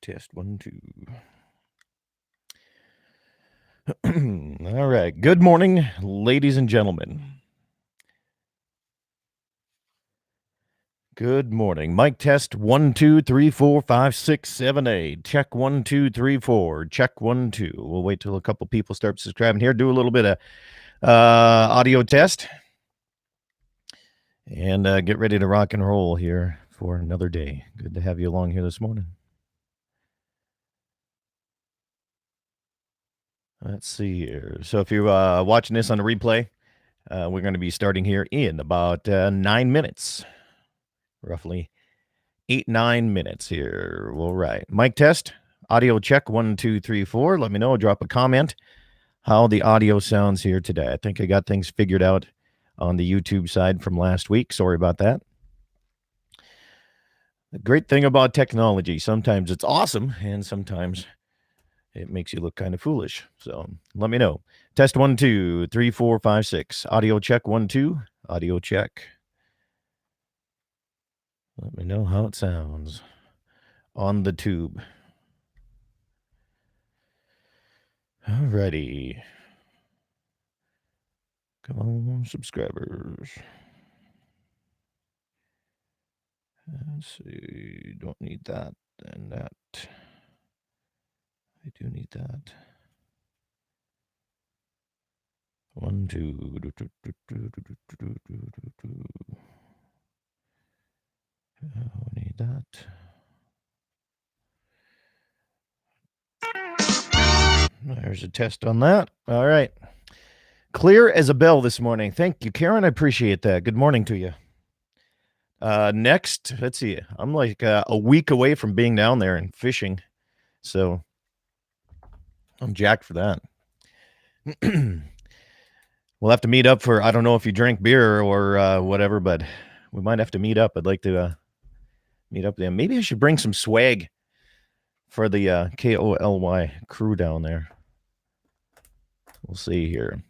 Test 1, 2. All right. Good morning, ladies and gentlemen. Good morning. Mic test 1, 2, 3, 4, 5, 6, 7, 8. Check 1, 2, 3, 4. Check 1, 2. We'll wait till a couple people start subscribing here. Do a little bit of audio test. And get ready to rock and roll here for another day. Good to have you along here this morning. Let's see here. So if you're watching this on the replay, we're going to be starting here in about 9 minutes. Roughly 8-9 minutes here. All right. Mic test. Audio check 1, 2, 3, 4. Let me know. Drop a comment how the audio sounds here today. I think I got things figured out on the YouTube side from last week. Sorry about that. The great thing about technology, sometimes it's awesome and sometimes it makes you look kind of foolish. So let me know. Test 1, 2, 3, 4, 5, 6. Audio check 1, 2. Audio check. Let me know how it sounds on the tube. Alrighty. Come on, subscribers. Let's see. Don't need that and that. I do need that. 1, 2. I need that. There's a test on that. All right. Clear as a bell this morning. Thank you, Karen. I appreciate that. Good morning to you. Next, let's see. I'm like a week away from being down there and fishing. So I'm jacked for that. We'll have to meet up for, I don't know if you drink beer or whatever, but we might have to meet up. I'd like to meet up there. Maybe I should bring some swag for the KOLY crew down there. We'll see here.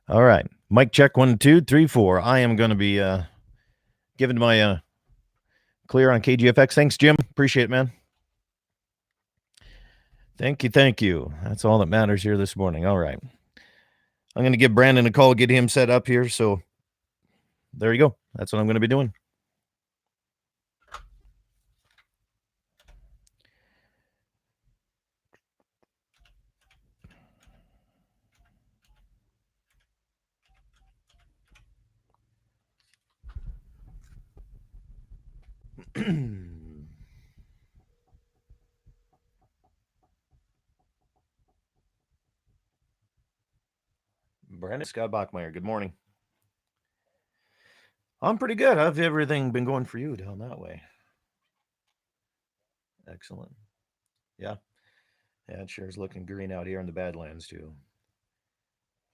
All right. Mic check 1, 2, 3, 4. I am going to be giving my clear on KGFX. Thanks, Jim. Appreciate it, man. Thank you. Thank you. That's all that matters here this morning. All right. I'm going to give Brandon a call, get him set up here. So there you go. That's what I'm going to be doing. Brandon Scott Bachmeyer, good morning. I'm pretty good. How's everything been going for you down that way? Excellent. Yeah. Yeah, it sure is looking green out here in the Badlands, too.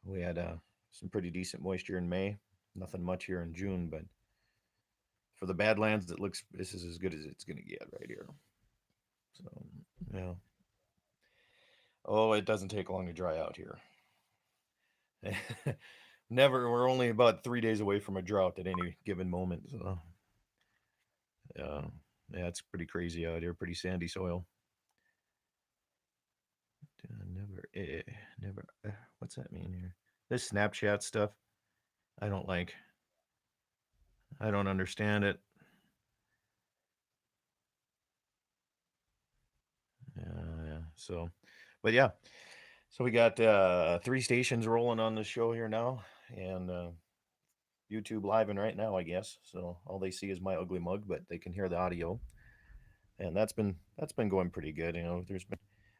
We had some pretty decent moisture in May. Nothing much here in June, but for the Badlands, this is as good as it's going to get right here. So, yeah. Oh, it doesn't take long to dry out here. Never. We're only about 3 days away from a drought at any given moment. So, yeah, it's pretty crazy out here. Pretty sandy soil. Never. What's that mean here? This Snapchat stuff, I don't like. I don't understand it. Yeah. So, but yeah. So we got 3 stations rolling on the show here now, and YouTube live and right now, I guess. So all they see is my ugly mug, but they can hear the audio, and that's been going pretty good. You know, there's been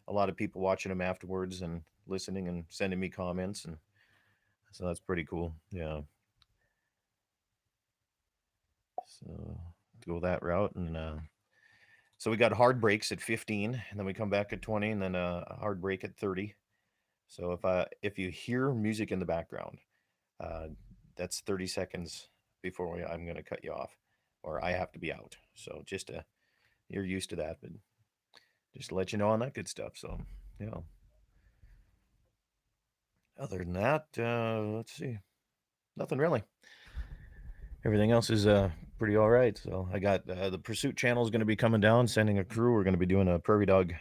a lot of people watching them afterwards and listening and sending me comments, and so that's pretty cool. Yeah. So go that route, and so we got hard breaks at 15, and then we come back at 20, and then a hard break at 30. So if you hear music in the background, that's 30 seconds before I'm going to cut you off, or I have to be out. So just you're used to that, but just to let you know on that good stuff. So yeah. Other than that, let's see, nothing really. Everything else is pretty all right. So I got the Pursuit channel is going to be coming down, sending a crew. We're going to be doing a prairie dog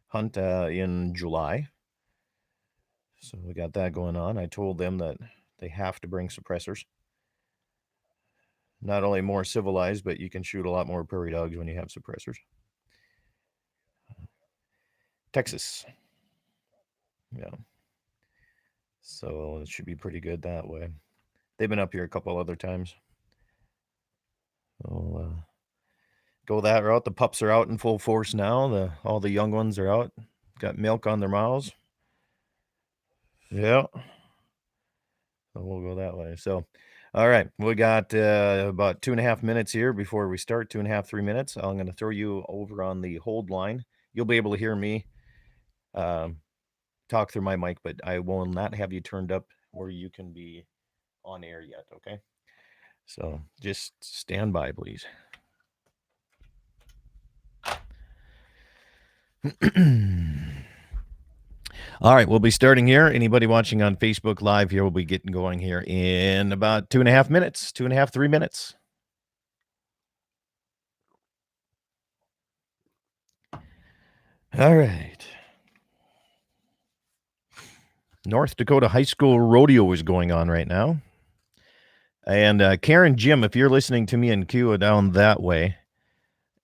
hunt in July. So we got that going on. I told them that they have to bring suppressors. Not only more civilized, but you can shoot a lot more prairie dogs when you have suppressors. Texas. Yeah. So it should be pretty good that way. They've been up here a couple other times. So go that route. The pups are out in full force now. All the young ones are out. Got milk on their mouths. Yeah. So we'll go that way. So, all right. We got about 2.5 minutes here before we start. 2.5, 3 minutes. I'm going to throw you over on the hold line. You'll be able to hear me talk through my mic, but I will not have you turned up where you can be on air yet. Okay. So just stand by, please. All right, we'll be starting here. Anybody watching on Facebook Live here will be getting going here in about 2.5 minutes, 2.5, 3 minutes. All right. North Dakota High School Rodeo is going on right now. And Karen, Jim, if you're listening to me in Q down that way,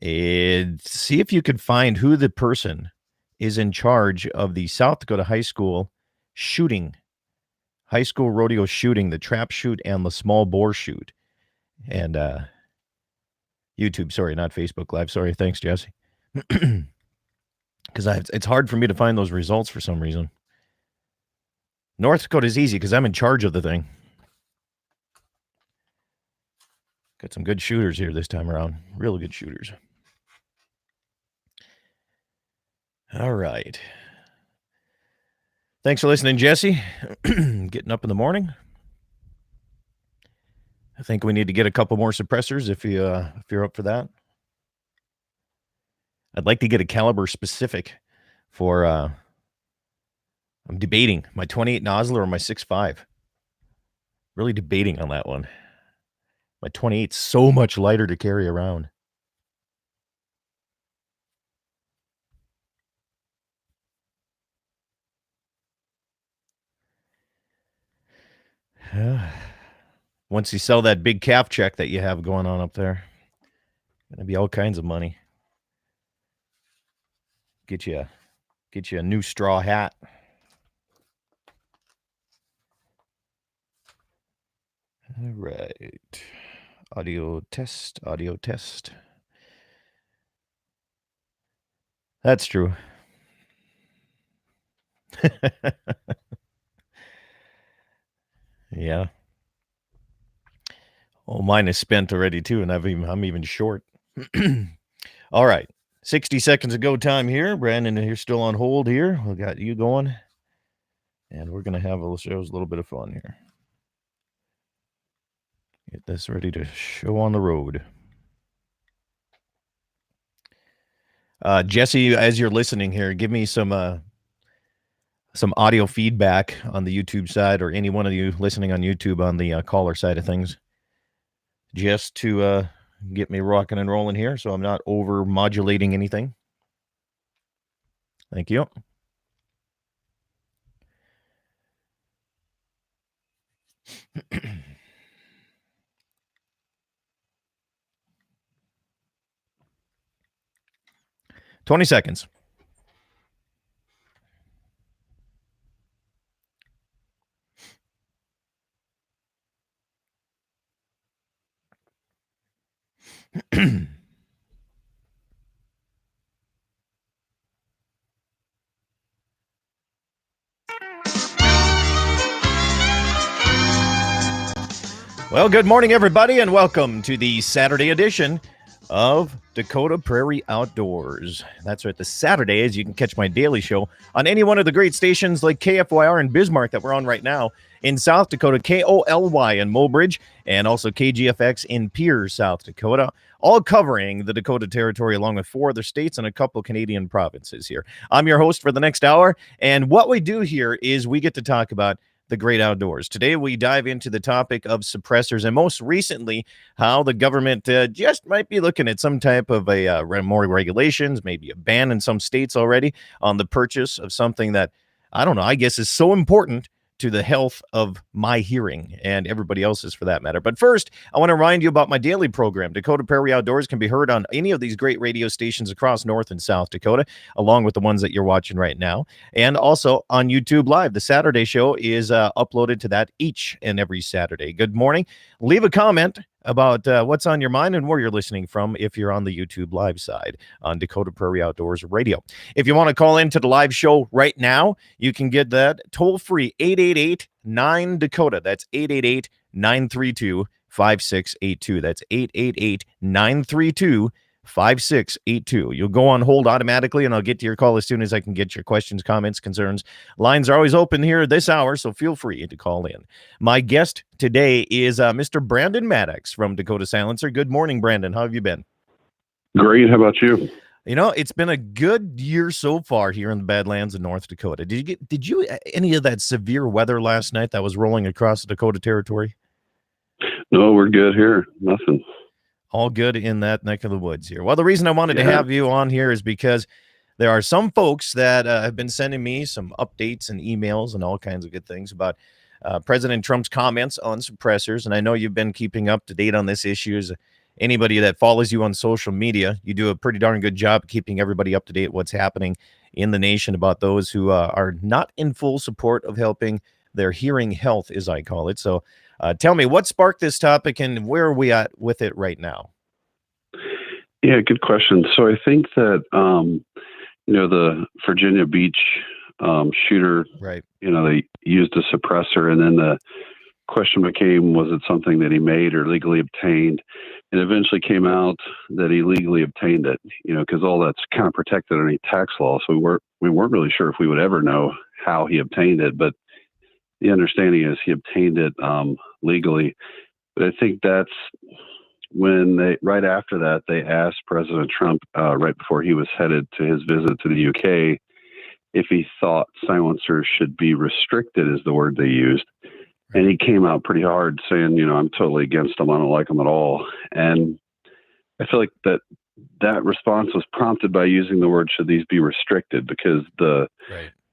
see if you could find who the person is in charge of the South Dakota High School shooting, high school rodeo shooting, the trap shoot and the small bore shoot. And YouTube, sorry, not Facebook Live. Sorry, thanks, Jesse. Because it's hard for me to find those results for some reason. North Dakota is easy because I'm in charge of the thing. Got some good shooters here this time around. Really good shooters. All right. Thanks for listening, Jesse. Getting up in the morning. I think we need to get a couple more suppressors if you're up for that. I'd like to get a caliber specific for I'm debating my 28 nozzle or my 6.5. Really debating on that one. My 28's so much lighter to carry around. Once you sell that big calf check that you have going on up there, gonna be all kinds of money. Get you a new straw hat. All right. Audio test. That's true. Yeah. Oh, mine is spent already too, and I'm even short. All right. 60 seconds of go time here. Brandon, you're still on hold here. We got you going. And we're going to have a little bit of fun here. Get this ready to show on the road. Jesse, as you're listening here, give me some audio feedback on the YouTube side, or any one of you listening on YouTube on the caller side of things, just to get me rocking and rolling here so I'm not over modulating anything. Thank you. $20 seconds. Well, good morning, everybody, and welcome to the Saturday edition of Dakota Prairie Outdoors. That's right, the Saturdays. You can catch my daily show on any one of the great stations like KFYR in Bismarck that we're on right now, in South Dakota, KOLY in Mobridge, and also KGFX in Pierre, South Dakota, all covering the Dakota Territory along with 4 other states and a couple Canadian provinces here. I'm your host for the next hour, and what we do here is we get to talk about the great outdoors. Today, we dive into the topic of suppressors and most recently, how the government just might be looking at some type of more regulations, maybe a ban in some states already on the purchase of something that, I don't know, I guess is so important to the health of my hearing and everybody else's for that matter. But first, I want to remind you about my daily program. Dakota Prairie Outdoors can be heard on any of these great radio stations across North and South Dakota, along with the ones that you're watching right now, and also on YouTube Live. The Saturday show is uploaded to that each and every Saturday. Good morning. Leave a comment about what's on your mind and where you're listening from if you're on the YouTube Live side on Dakota Prairie Outdoors Radio. If you want to call into the live show right now, you can get that toll-free 888-9-DAKOTA. That's 888-932-5682. That's 888-932-5682. 5682. You'll go on hold automatically, and I'll get to your call as soon as I can get your questions, comments, concerns. Lines are always open here this hour, so feel free to call in. My guest today is Mr. Brandon Maddox from Dakota Silencer. Good morning, Brandon. How have you been? Great. How about you? You know, it's been a good year so far here in the Badlands of North Dakota. Did you any of that severe weather last night that was rolling across the Dakota Territory? No, we're good here. Nothing. All good in that neck of the woods here. Well, the reason I wanted to have you on here is because there are some folks that have been sending me some updates and emails and all kinds of good things about President Trump's comments on suppressors. And I know you've been keeping up to date on this issue. As anybody that follows you on social media, you do a pretty darn good job keeping everybody up to date what's happening in the nation about those who are not in full support of helping their hearing health, as I call it. So tell me, what sparked this topic and where are we at with it right now? Yeah, good question. So I think that, the Virginia Beach shooter, right? They used a suppressor, and then the question became, was it something that he made or legally obtained? And eventually came out that he legally obtained it, because all that's kind of protected underneath tax law. So we weren't really sure if we would ever know how he obtained it, but the understanding is he obtained it legally. But I think that's when right after that, they asked President Trump right before he was headed to his visit to the UK if he thought silencers should be restricted, is the word they used. And he came out pretty hard saying, I'm totally against them. I don't like them at all. And I feel like that response was prompted by using the word, should these be restricted? Because the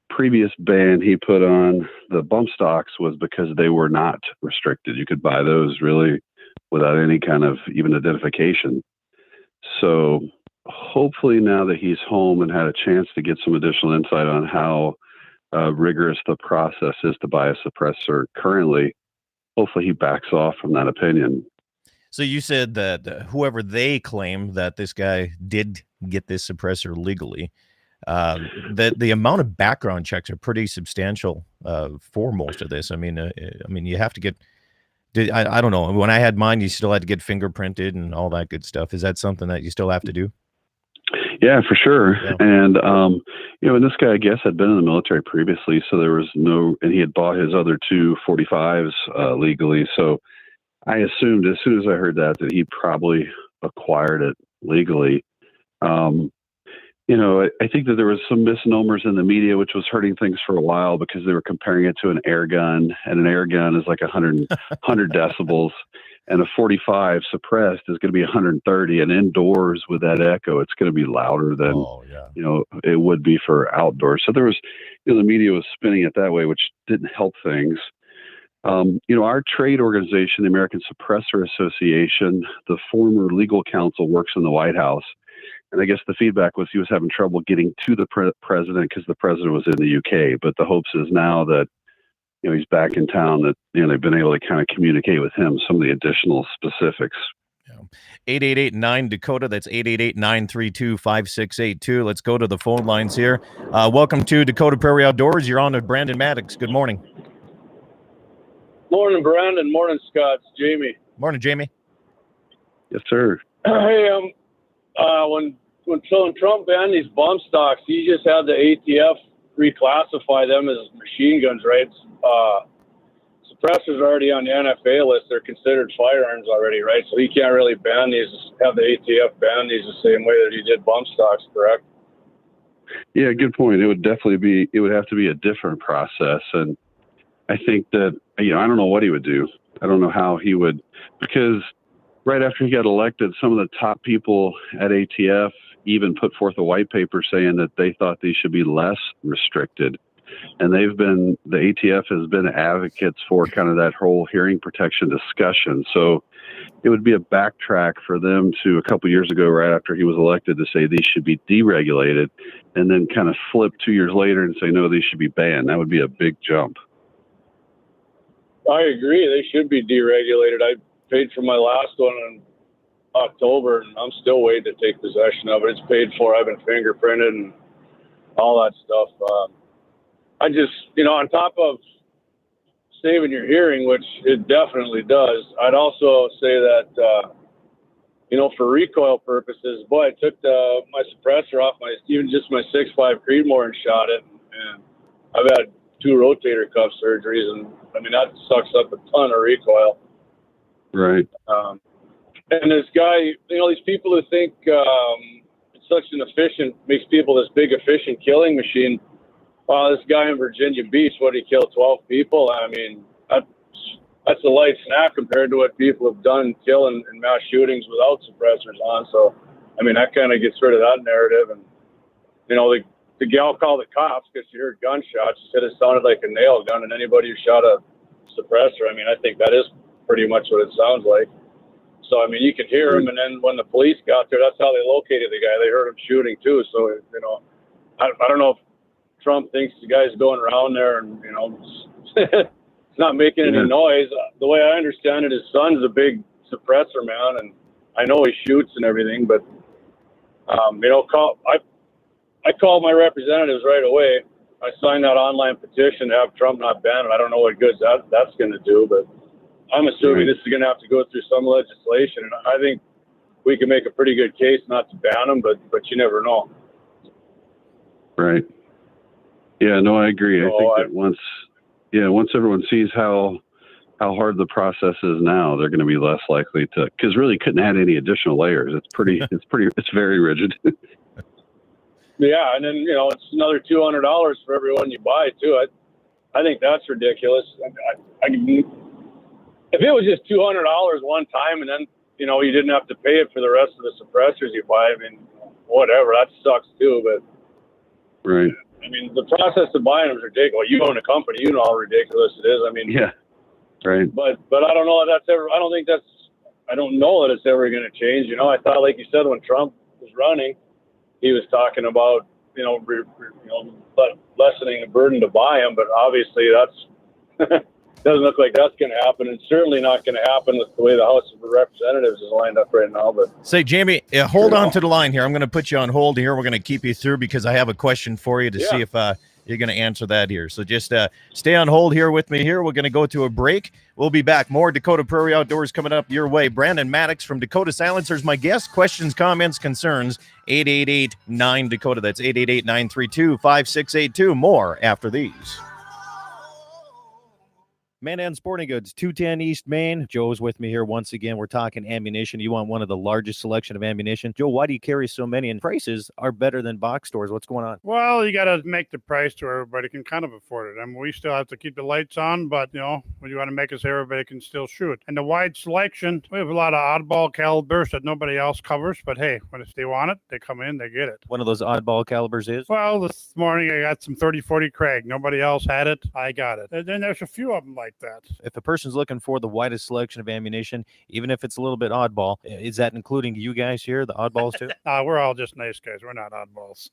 previous ban he put on the bump stocks was because they were not restricted. You could buy those really without any kind of even identification. So hopefully now that he's home and had a chance to get some additional insight on how rigorous the process is to buy a suppressor currently, hopefully he backs off from that opinion. So you said that whoever they claim that this guy did get this suppressor legally, that the amount of background checks are pretty substantial for most of this. I mean, you have to get. I don't know. When I had mine, you still had to get fingerprinted and all that good stuff. Is that something that you still have to do? Yeah, for sure. Yeah. And, and this guy, I guess, had been in the military previously, so there was and he had bought his other two 45s legally. So I assumed as soon as I heard that he probably acquired it legally. I think that there was some misnomers in the media, which was hurting things for a while because they were comparing it to an air gun, and an air gun is like 100 decibels, and a 45 suppressed is going to be 130. And indoors with that echo, it's going to be louder than it would be for outdoors. So there was, the media was spinning it that way, which didn't help things. Our trade organization, the American Suppressor Association, the former legal counsel works in the White House. And I guess the feedback was he was having trouble getting to the president because the president was in the UK. But the hopes is now that, he's back in town, that, they've been able to kind of communicate with him some of the additional specifics. 888-9-DAKOTA. That's 888-932-5682. Let's go to the phone lines here. Welcome to Dakota Prairie Outdoors. You're on with Brandon Maddox. Good morning. Morning, Brandon. Morning, Scott. It's Jamie. Morning, Jamie. Yes, sir. Hey, when Trump banned these bump stocks, he just had the ATF reclassify them as machine guns, right? Suppressors are already on the NFA list. They're considered firearms already, right? So he can't really ban these, have the ATF ban these the same way that he did bump stocks, correct? Yeah, good point. It would have to be a different process. And I think that, I don't know what he would do. I don't know how he would, because right after he got elected, some of the top people at ATF even put forth a white paper saying that they thought these should be less restricted. And the ATF has been advocates for kind of that whole hearing protection discussion. So it would be a backtrack for them to a couple years ago, right after he was elected, to say these should be deregulated, and then kind of flip 2 years later and say, no, these should be banned. That would be a big jump. I agree. They should be deregulated. I paid for my last one in October, and I'm still waiting to take possession of it. It's paid for. I've been fingerprinted and all that stuff. I just, on top of saving your hearing, which it definitely does, I'd also say that, for recoil purposes, boy, I took my suppressor off even just my 6.5 Creedmoor and shot it. And I've had 2 rotator cuff surgeries, and that sucks up a ton of recoil. Right. And this guy, these people who think it's such makes people this big efficient killing machine. Wow, this guy in Virginia Beach, he killed 12 people? That's a light snack compared to what people have done killing in mass shootings without suppressors on. So, that kind of gets rid of that narrative. And, the gal called the cops because she heard gunshots. She said it sounded like a nail gun, and anybody who shot a suppressor, I think that is pretty much what it sounds like. So, you could hear him, and then when the police got there, that's how they located the guy. They heard him shooting too. So, I don't know if Trump thinks the guy's going around there and, it's not making any noise. The way I understand it, his son's a big suppressor man, and I know he shoots and everything, but, I called my representatives right away. I signed that online petition to have Trump not banned it. I don't know what good that's going to do, but I'm assuming this is going to have to go through some legislation, and I think we can make a pretty good case not to ban them, but you never know. Right. Yeah, no, I agree. I think that once everyone sees how hard the process is now, they're going to be less likely to, because really couldn't add any additional layers. It's very rigid. Yeah, and then it's another $200 for everyone you buy too. I think that's ridiculous. If it was just $200 one time, and then you didn't have to pay it for the rest of the suppressors you buy, whatever, that sucks too. But right. The process of buying them is ridiculous. You own a company, you know how ridiculous it is. Yeah, right. But I don't know if that's ever. I don't know that it's ever going to change. I thought, like you said, when Trump was running, he was talking about lessening the burden to buy them. But obviously, that's doesn't look like that's going to happen, and certainly not going to happen with the way the House of Representatives is lined up right now. But say, Jamie, hold on to the line here. I'm going to put you on hold here. We're going to keep you through because I have a question for you to see if you're going to answer that here. So just stay on hold here with me here. We're going to go to a break. We'll be back. More Dakota Prairie Outdoors coming up your way. Brandon Maddox from Dakota Silencers, my guest. Questions, comments, concerns, 888-9-DAKOTA. That's 888-932-5682. More after these. Mandan Sporting Goods, 210 East Main. Joe's with me here once again. We're talking ammunition. You want one of the largest selection of ammunition. Joe, why do you carry so many? And prices are better than box stores. What's going on? Well, you got to make the price to where everybody can kind of afford it. We still have to keep the lights on, but, we want to make it so everybody can still shoot. And the wide selection, we have a lot of oddball calibers that nobody else covers. But, hey, if they want it, they come in, they get it. One of those oddball calibers is? Well, this morning I got some 30-40 Craig. Nobody else had it. I got it. And then there's a few of them like that. If a person's looking for the widest selection of ammunition, even if it's a little bit oddball, is that including you guys here, the oddballs too? We're all just nice guys. We're not oddballs.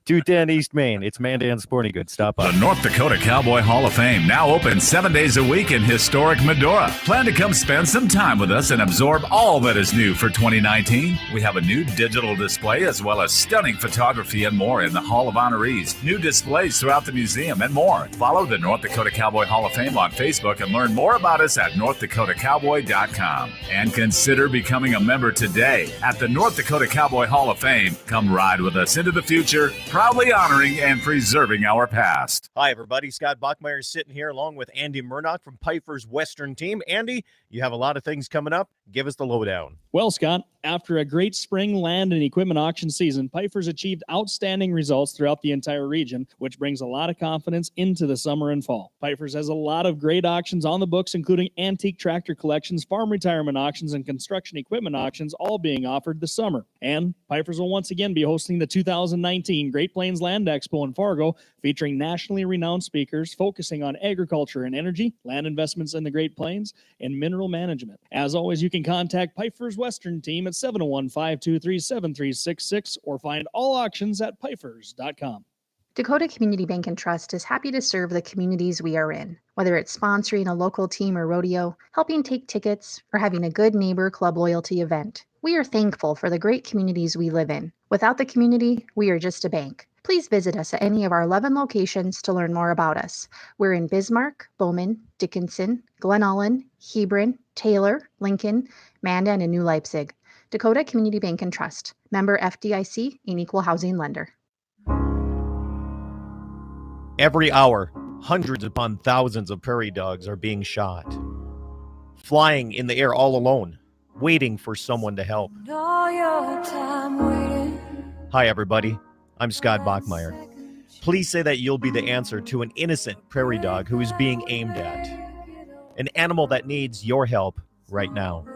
210 East Main. It's Mandan Sporting Goods. Stop by. The North Dakota Cowboy Hall of Fame now open 7 days a week in historic Medora. Plan to come spend some time with us and absorb all that is new for 2019. We have a new digital display as well as stunning photography and more in the Hall of Honorees, new displays throughout the museum and more. Follow the North Dakota Cowboy Hall of Fame on Facebook and learn more about us at NorthDakotaCowboy.com. And consider becoming a member today at the North Dakota Cowboy Hall of Fame. Come ride with us into the future, proudly honoring and preserving our past. Hi, everybody. Scott Bachmeyer sitting here along with Andy Murdoch from Piper's Western Team. Andy, you have a lot of things coming up. Give us the lowdown. Well, Scott, After a great spring land and equipment auction season, Pfeiffer's achieved outstanding results throughout the entire region, which brings a lot of confidence into the summer and fall. Pfeiffer's has a lot of great auctions on the books, including antique tractor collections, farm retirement auctions, and construction equipment auctions, all being offered this summer. And Pfeiffer's will once again be hosting the 2019 Great Plains Land Expo in Fargo, featuring nationally renowned speakers focusing on agriculture and energy, land investments in the Great Plains, and mineral management. As always, you can contact Pfeiffer's Western team at 701-523-7366 or find all auctions at Pfeiffer's.com. Dakota Community Bank and Trust is happy to serve the communities we are in. Whether it's sponsoring a local team or rodeo, helping take tickets, or having a good neighbor club loyalty event, we are thankful for the great communities we live in. Without the community, we are just a bank. Please visit us at any of our 11 locations to learn more about us. We're in Bismarck, Bowman, Dickinson, Glen Ullin, Hebron, Taylor, Lincoln, Mandan, and New Leipzig. Dakota Community Bank and Trust. Member FDIC, an equal housing lender. Every hour, hundreds upon thousands of prairie dogs are being shot, flying in the air all alone, waiting for someone to help. Hi, everybody. I'm Scott Bachmeyer. Please say that you'll be the answer to an innocent prairie dog who is being aimed at. An animal that needs your help right now.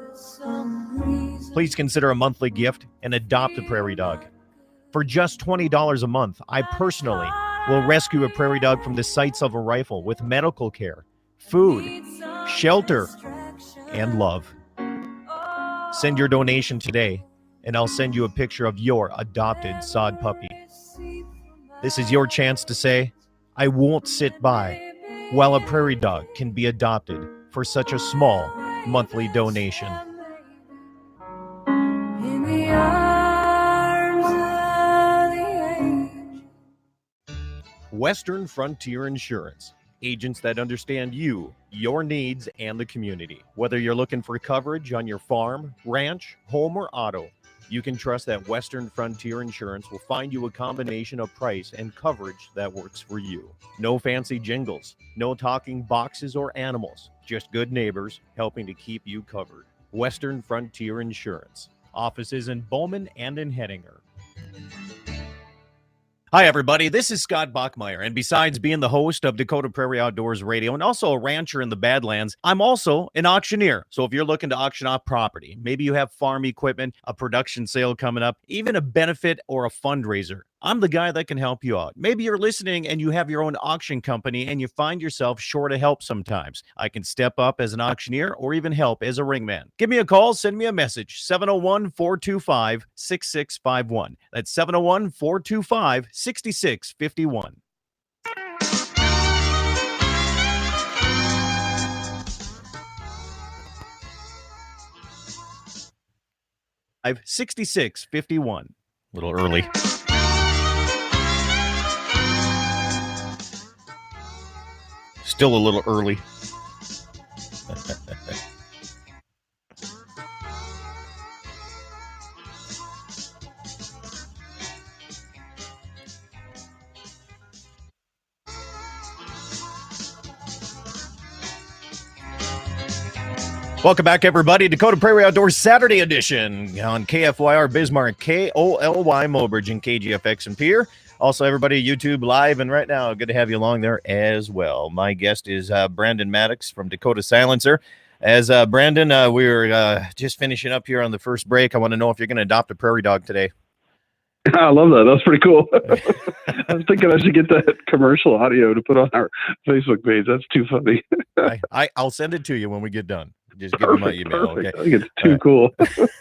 Please consider a monthly gift and adopt a prairie dog. For just $20 a month, I personally will rescue a prairie dog from the sights of a rifle with medical care, food, shelter, and love. Send your donation today, and I'll send you a picture of your adopted sod puppy. This is your chance to say, I won't sit by while a prairie dog can be adopted for such a small monthly donation. In the arms of the age. Western Frontier Insurance. Agents that understand you, your needs, and the community. Whether you're looking for coverage on your farm, ranch, home, or auto, you can trust that Western Frontier Insurance will find you a combination of price and coverage that works for you. No fancy jingles, no talking boxes or animals, just good neighbors helping to keep you covered. Western Frontier Insurance. Offices in Bowman and in Hettinger. Hi, everybody. This is Scott Bachmeyer, and besides being the host of Dakota Prairie Outdoors Radio and also a rancher in the Badlands, I'm also an auctioneer. So if you're looking to auction off property, maybe you have farm equipment, a production sale coming up, even a benefit or a fundraiser, I'm the guy that can help you out. Maybe you're listening and you have your own auction company and you find yourself short of help sometimes. I can step up as an auctioneer or even help as a ringman. Give me a call, send me a message, 701-425-6651. That's 701-425-6651. 6651. A little early. Still a little early. Welcome back, everybody. Dakota Prairie Outdoors Saturday edition on KFYR Bismarck, KOLY Mobridge, and KGFX and Pierre. Also, everybody, YouTube Live, and right now, good to have you along there as well. My guest is Brandon Maddox from Dakota Silencer. As Brandon, we were just finishing up here on the first break. I want to know if you're going to adopt a prairie dog today. I love that. That's pretty cool. I was thinking I should get that commercial audio to put on our Facebook page. That's too funny. I'll send it to you when we get done. Just give me my email. Perfect. Okay. I think it's too cool.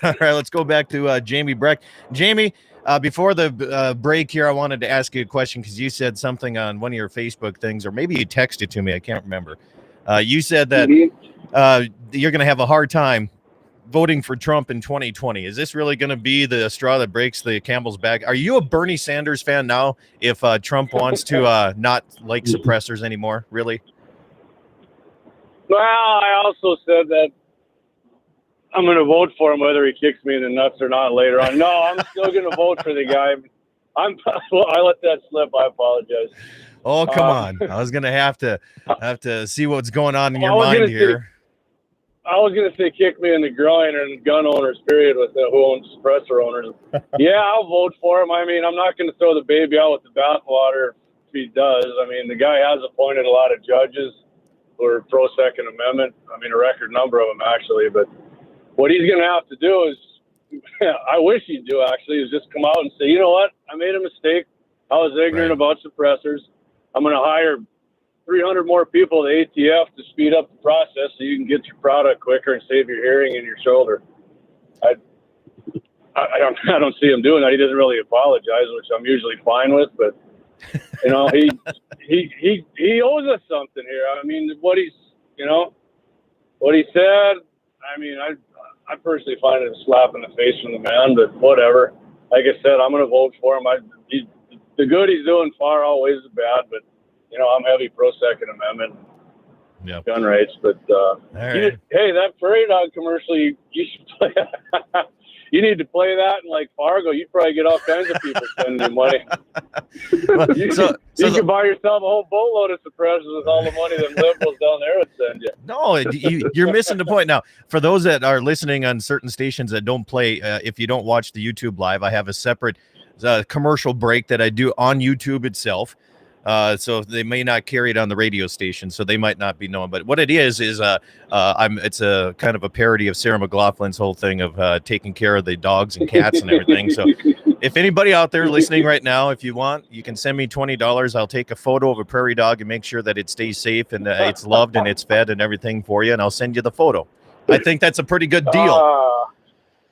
All right, let's go back to Jamie Breck. Jamie, before the break here, I wanted to ask you a question because you said something on one of your Facebook things, or maybe you texted to me. I can't remember. You said that you're going to have a hard time voting for Trump in 2020. Is this really going to be the straw that breaks the camel's back? Are you a Bernie Sanders fan now if Trump wants to not like suppressors anymore? Really? Well, I also said that I'm going to vote for him whether he kicks me in the nuts or not later on. No, I'm still going to vote for the guy. I let that slip. I apologize. Oh, come on. I was going to have to see what's going on in your mind here. I was gonna say kick me in the groin and gun owners, period, with who owns suppressor owners. Yeah, I'll vote for him. I mean, I'm not gonna throw the baby out with the bathwater if he does. I mean, the guy has appointed a lot of judges who are pro Second Amendment. I mean, a record number of them actually. But what he's gonna have to do is, I wish he'd do actually, is just come out and say, you know what, I made a mistake. I was ignorant about suppressors. I'm gonna hire 300 more people at ATF to speed up the process so you can get your product quicker and save your hearing and your shoulder. I don't see him doing that. He doesn't really apologize, which I'm usually fine with, but you know, he owes us something here. I mean, what he said, I mean, I personally find it a slap in the face from the man, but whatever. Like I said, I'm going to vote for him. The good he's doing far outweighs the bad, but you know, I'm heavy pro Second Amendment, gun rights. But hey, that prairie dog commercial, you should play. You need to play that in like Fargo. You'd probably get all kinds of people sending you money. You could buy yourself a whole boatload of suppressors with all the money them liberals down there would send you. No, you're missing the point. Now, for those that are listening on certain stations that don't play, if you don't watch the YouTube live, I have a separate commercial break that I do on YouTube itself. So they may not carry it on the radio station, so they might not be known. But what it is it's a kind of a parody of Sarah McLaughlin's whole thing of taking care of the dogs and cats and everything. So if anybody out there listening right now, if you want, you can send me $20. I'll take a photo of a prairie dog and make sure that it stays safe and it's loved and it's fed and everything for you, and I'll send you the photo. I think that's a pretty good deal.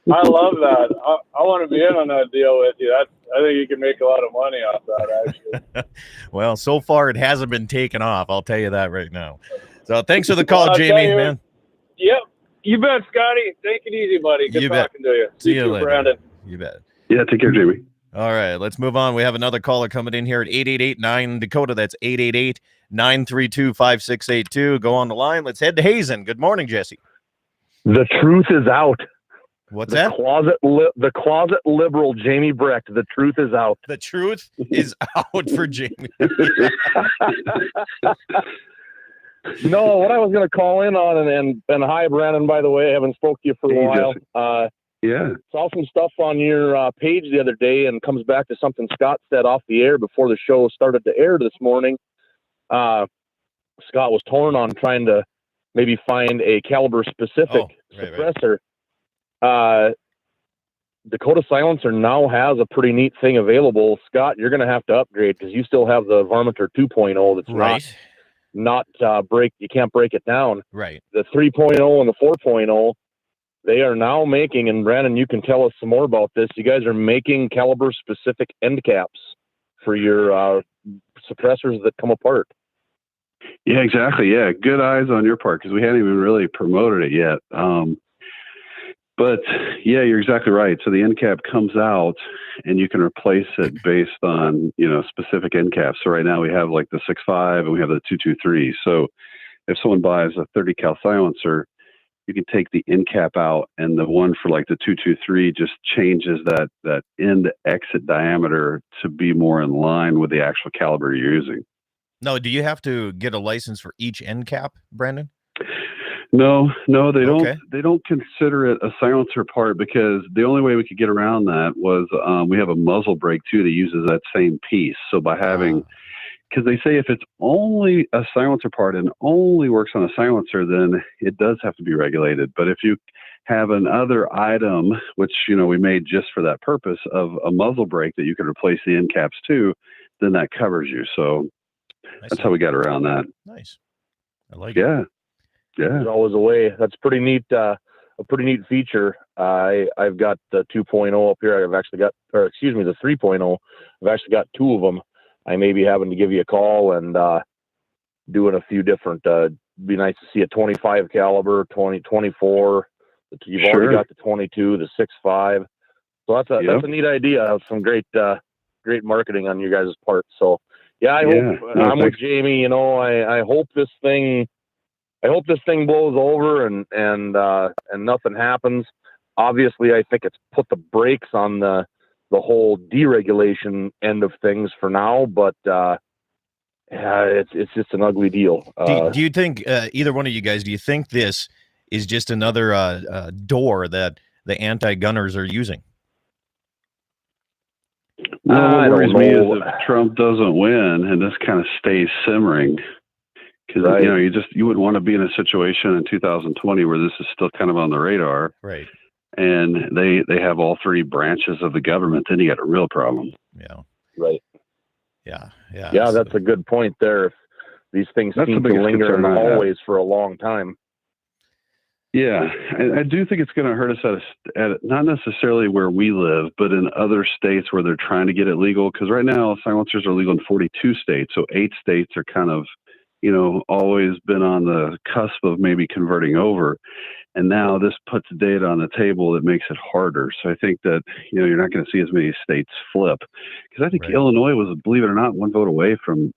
I love that. I want to be in on that deal with you. I think you can make a lot of money off that, actually. Well, so far it hasn't been taken off. I'll tell you that right now. So thanks for the call, Jamie, man. Yep. You bet, Scotty. Take it easy, buddy. Good talking to you. See you later, Brandon. You bet. Yeah, take care, Jamie. All right, let's move on. We have another caller coming in here at 888-9 Dakota. That's 888-932-5682. Go on the line. Let's head to Hazen. Good morning, Jesse. The truth is out. What's that? The closet liberal Jamie Brecht. The truth is out. The truth is out for Jamie. No, what I was going to call in on, and hi, Brandon, by the way, I haven't spoke to you for a while. Saw some stuff on your page the other day, and comes back to something Scott said off the air before the show started to air this morning. Scott was torn on trying to maybe find a caliber specific suppressor. Right. Dakota Silencer now has a pretty neat thing available. Scott, you're going to have to upgrade because you still have the Varminter 2.0 that's not break. You can't break it down. Right. The 3.0 and the 4.0, they are now making, and Brandon, you can tell us some more about this. You guys are making caliber specific end caps for your suppressors that come apart. Yeah, exactly. Yeah. Good eyes on your part, because we hadn't even really promoted it yet. But yeah, you're exactly right. So the end cap comes out and you can replace it based on, specific end caps. So right now we have like the 6.5 and we have the 223. So if someone buys a 30 cal silencer, you can take the end cap out, and the one for like the 223 just changes that end exit diameter to be more in line with the actual caliber you're using. No, do you have to get a license for each end cap, Brandon? No, they don't. They don't consider it a silencer part, because the only way we could get around that was we have a muzzle brake too that uses that same piece. So by having, because they say if it's only a silencer part and only works on a silencer, then it does have to be regulated. But if you have another item, which we made just for that purpose, of a muzzle brake that you could replace the end caps to, then that covers you. So that's how we got around that. Nice. I like it. Yeah. There's always a way. That's pretty neat. A pretty neat feature. I've got the 2.0 up here. The 3.0. I've actually got two of them. I may be having to give you a call and doing a few different. Be nice to see a 25 caliber, 24. You've already got the 22, the 6.5. So that's a neat idea. Some great marketing on you guys' part. So I hope I'm with Jamie. I hope this thing. I hope this thing blows over and nothing happens. Obviously, I think it's put the brakes on the whole deregulation end of things for now, but it's just an ugly deal. Do you think, either one of you guys, do you think this is just another door that the anti-gunners are using? Well, what I worries don't me is know. if Trump doesn't win and this kind of stays simmering, because Right. you wouldn't want to be in a situation in 2020 where this is still kind of on the radar, Right. and they have all three branches of the government. Then you got a real problem. Yeah. Right. Yeah. Yeah, that's a good point there. If these things That's the seem to biggest linger in the concern I have. hallways for a long time. Yeah, I do think it's going to hurt us at not necessarily where we live, but in other states where they're trying to get it legal. Because right now, silencers are legal in 42 states, so 8 states are kind of, always been on the cusp of maybe converting over. And now this puts data on the table that makes it harder. So I think that, you're not going to see as many states flip. Because I think Right. Illinois was, believe it or not, one vote away from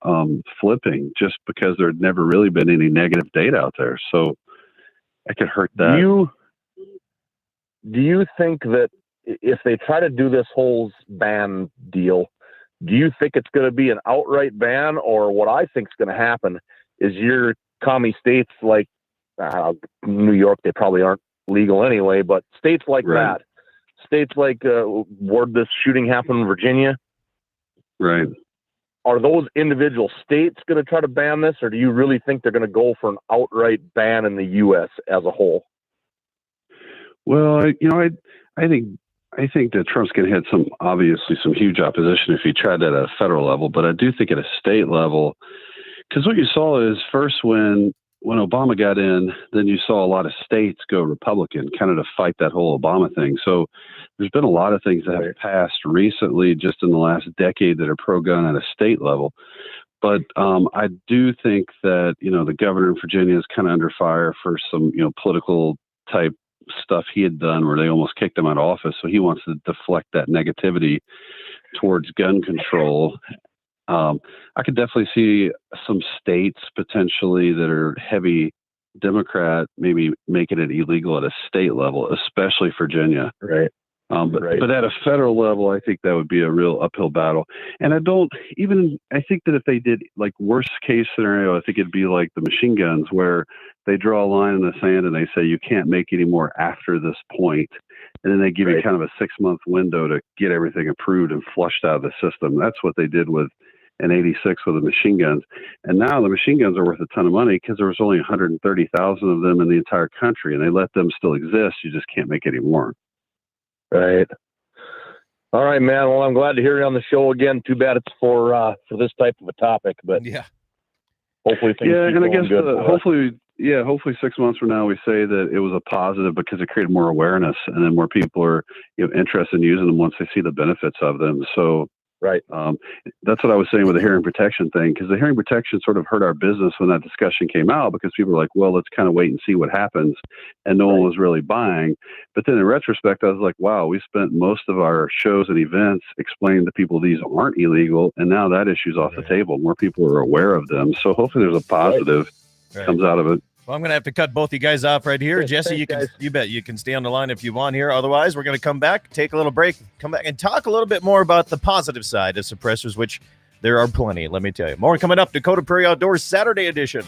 flipping, just because there had never really been any negative data out there. So I could hurt that. Do you think that if they try to do this whole ban deal, do you think it's going to be an outright ban, or what I think is going to happen is your commie states like New York, they probably aren't legal anyway, but states like Right. that, states like where this shooting happened in Virginia, Right. are those individual states going to try to ban this, or do you really think they're going to go for an outright ban in the U.S. as a whole? Well, I think that Trump's going to hit obviously some huge opposition if he tried that at a federal level, but I do think at a state level, because what you saw is first when Obama got in, then you saw a lot of states go Republican, kind of to fight that whole Obama thing. So there's been a lot of things that have passed recently, just in the last decade, that are pro-gun at a state level. But I do think that, the governor in Virginia is kind of under fire for some, political type stuff he had done where they almost kicked him out of office. So he wants to deflect that negativity towards gun control. I could definitely see some states potentially that are heavy Democrat maybe making it illegal at a state level, especially Virginia. Right. But at a federal level, I think that would be a real uphill battle. And I think that if they did like worst case scenario, I think it'd be like the machine guns where they draw a line in the sand and they say you can't make any more after this point. And then they give you kind of a 6-month window to get everything approved and flushed out of the system. That's what they did in 86 with the machine guns. And now the machine guns are worth a ton of money because there was only 130,000 of them in the entire country, and they let them still exist. You just can't make any more. Right. All right, man. Well, I'm glad to hear you on the show again. Too bad it's for this type of a topic, but Yeah. hopefully things Yeah, keep and I going guess good. hopefully 6 months from now we say that it was a positive because it created more awareness, and then more people are interested in using them once they see the benefits of them. So Right. That's what I was saying with the hearing protection thing, because the hearing protection sort of hurt our business when that discussion came out, because people were like, well, let's kind of wait and see what happens. And no one was really buying. But then in retrospect, I was like, wow, we spent most of our shows and events explaining to people these aren't illegal. And now that issue's off the table. More people are aware of them. So hopefully there's a positive comes out of it. Well, I'm going to have to cut both you guys off right here. Jesse, thanks, you bet you can stay on the line if you want here. Otherwise, we're going to come back, take a little break, come back and talk a little bit more about the positive side of suppressors, which there are plenty, let me tell you. More coming up, Dakota Prairie Outdoors Saturday edition.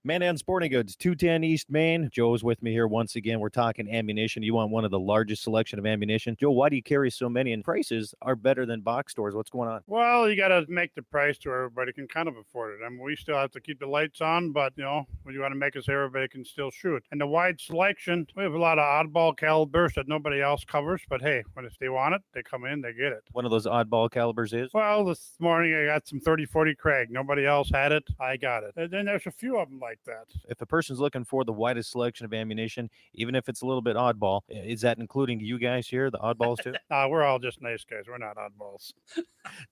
Mandan Sporting Goods, 210 East Main. Joe's with me here once again. We're talking ammunition. You want one of the largest selection of ammunition. Joe, why do you carry so many? And prices are better than box stores. What's going on? Well, you got to make the price to where everybody can kind of afford it. I mean, we still have to keep the lights on, but, you know, we want to make it so everybody can still shoot. And the wide selection, we have a lot of oddball calibers that nobody else covers. But, hey, when if they want it, they come in, they get it. One of those oddball calibers is? Well, this morning I got some 30-40 Krag. Nobody else had it. I got it. And then there's a few of them like that. If a person's looking for the widest selection of ammunition, even if it's a little bit oddball, is that including you guys here, the oddballs too? We're all just nice guys. We're not oddballs.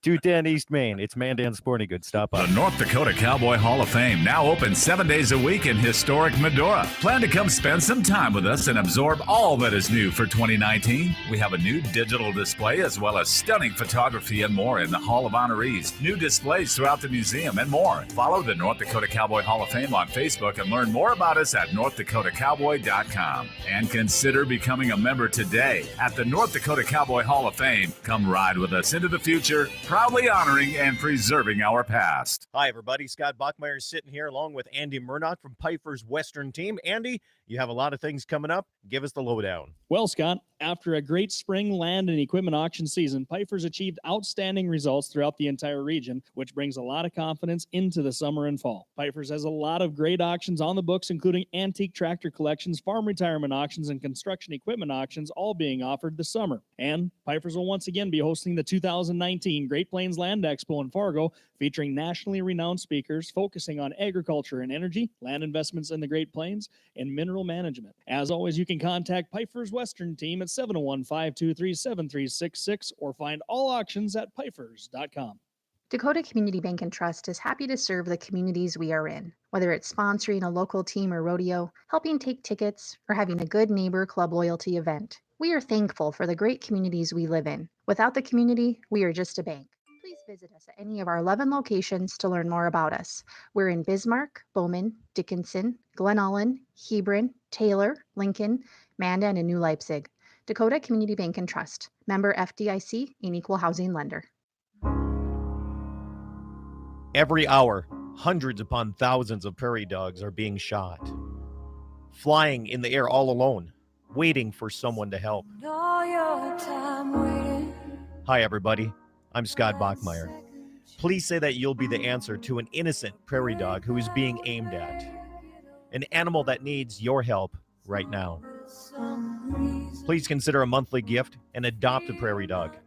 210 East Main. It's Mandan Sporting Goods. Stop by. The North Dakota Cowboy Hall of Fame now open 7 days a week in historic Medora. Plan to come spend some time with us and absorb all that is new for 2019. We have a new digital display as well as stunning photography and more in the Hall of Honorees, new displays throughout the museum and more. Follow the North Dakota Cowboy Hall of Fame on Facebook and learn more about us at NorthDakotaCowboy.com. And consider becoming a member today at the North Dakota Cowboy Hall of Fame. Come ride with us into the future, proudly honoring and preserving our past. Hi, everybody. Scott Bachmeyer is sitting here along with Andy Murdoch from Piper's Western Team. Andy, you have a lot of things coming up. Give us the lowdown. Well, Scott, after a great spring land and equipment auction season, Piper's achieved outstanding results throughout the entire region, which brings a lot of confidence into the summer and fall. Piper's has a lot of great auctions on the books, including antique tractor collections, farm retirement auctions, and construction equipment auctions, all being offered this summer. And Piper's will once again be hosting the 2019 Great Plains Land Expo in Fargo, featuring nationally renowned speakers focusing on agriculture and energy, land investments in the Great Plains, and mineral management. As always, you can contact Piper's Western Team at 701-523-7366 or find all auctions at pifers.com. Dakota Community Bank and Trust is happy to serve the communities we are in. Whether it's sponsoring a local team or rodeo, helping take tickets, or having a good neighbor club loyalty event, we are thankful for the great communities we live in. Without the community, we are just a bank. Please visit us at any of our 11 locations to learn more about us. We're in Bismarck, Bowman, Dickinson, Glen Ullin, Hebron, Taylor, Lincoln, Mandan, and New Leipzig. Dakota Community Bank and Trust. Member FDIC, an equal housing lender. Every hour, hundreds upon thousands of prairie dogs are being shot, flying in the air all alone, waiting for someone to help. Hi, everybody. I'm Scott Bachmeyer. Please say that you'll be the answer to an innocent prairie dog who is being aimed at. An animal that needs your help right now. Please consider a monthly gift and adopt a prairie dog.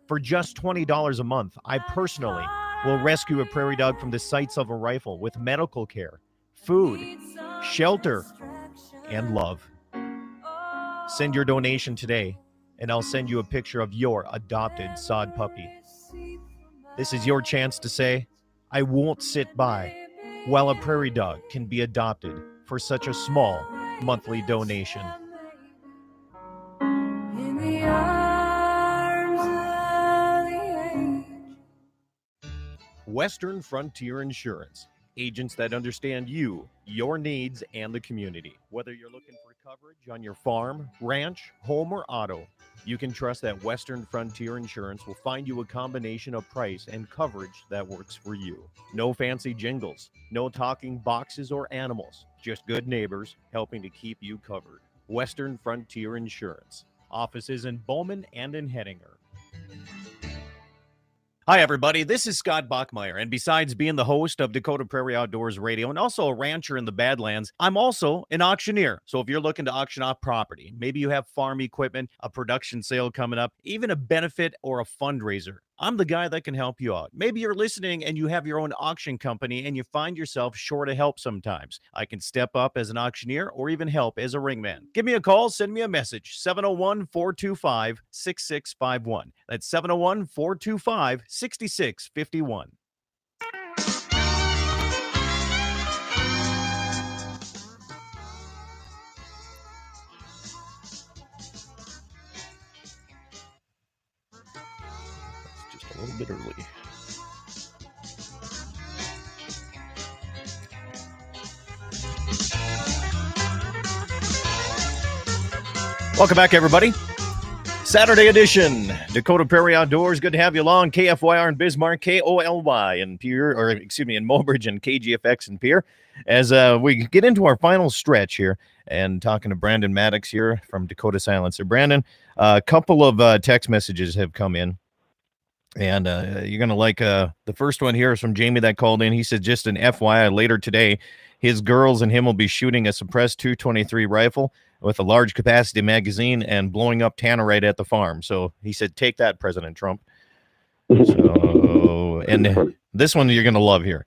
For just $20 a month, I personally will rescue a prairie dog from the sights of a rifle with medical care, food, shelter, and love. Send your donation today, and I'll send you a picture of your adopted sod puppy. This is your chance to say, I won't sit by while a prairie dog can be adopted for such a small monthly donation. Western Frontier Insurance. Agents that understand you, your needs, and the community. Whether you're looking for coverage on your farm, ranch, home, or auto, you can trust that Western Frontier Insurance will find you a combination of price and coverage that works for you. No fancy jingles, no talking boxes or animals, just good neighbors helping to keep you covered. Western Frontier Insurance. Offices in Bowman and in Hettinger. Hi, everybody. This is Scott Bachmeyer, and besides being the host of Dakota Prairie Outdoors Radio and also a rancher in the Badlands, I'm also an auctioneer. So if you're looking to auction off property, maybe you have farm equipment, a production sale coming up, even a benefit or a fundraiser, I'm the guy that can help you out. Maybe you're listening and you have your own auction company and you find yourself short of help sometimes. I can step up as an auctioneer or even help as a ringman. Give me a call, send me a message, 701-425-6651. That's 701-425-6651. Just a little bit early. Welcome back, everybody. Saturday edition, Dakota Prairie Outdoors. Good to have you along. KFYR in Bismarck, KOLY in Pierre, in Mobridge, and KGFX in Pierre. As we get into our final stretch here, and talking to Brandon Maddox here from Dakota Silencer. Brandon, a couple of text messages have come in, and you're going to like the first one here is from Jamie that called in. He said, just an FYI, later today, his girls and him will be shooting a suppressed 223 rifle with a large capacity magazine and blowing up tannerite at the farm. So he said, take that, President Trump. So, and this one you're going to love here.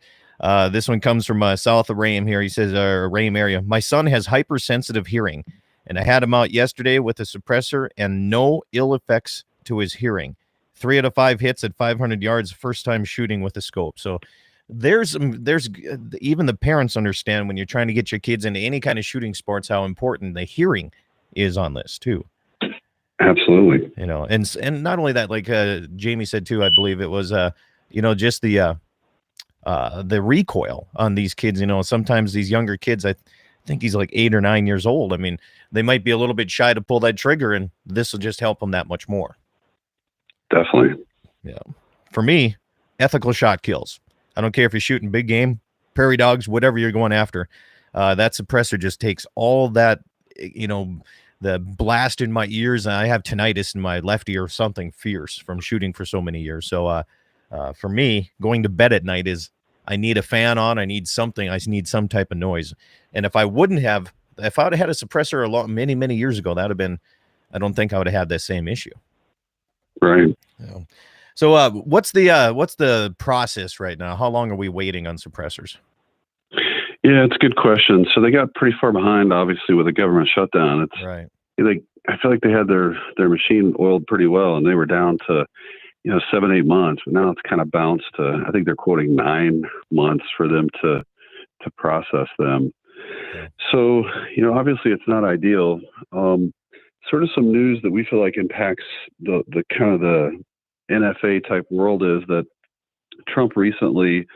This one comes from south of Rame here. He says, Rame area. My son has hypersensitive hearing, and I had him out yesterday with a suppressor and no ill effects to his hearing. 3 out of 5 hits at 500 yards, first time shooting with a scope. So there's even the parents understand when you're trying to get your kids into any kind of shooting sports, how important the hearing is on this too. Absolutely. You know, and not only that, like Jamie said too, I believe it was, just the the recoil on these kids. Sometimes these younger kids, I think he's like 8 or 9 years old. I mean, they might be a little bit shy to pull that trigger, and this will just help them that much more. Definitely. Yeah. For me, ethical shot kills. I don't care if you're shooting big game, prairie dogs, whatever you're going after. That suppressor just takes all that, the blast in my ears. And I have tinnitus in my left ear, something fierce from shooting for so many years. So for me, going to bed at night is I need a fan on. I need something. I need some type of noise. And if I would have had a suppressor many years ago, that would have been, I don't think I would have had that same issue. Right. Yeah. So what's the process right now? How long are we waiting on suppressors? Yeah, it's a good question. So they got pretty far behind, obviously, with the government shutdown. It's right. I feel like they had their machine oiled pretty well, and they were down to 7-8 months. But now it's kind of bounced to, I think they're quoting 9 months for them to process them. Okay. So obviously it's not ideal. Sort of some news that we feel like impacts the kind of the NFA type world is that Trump recently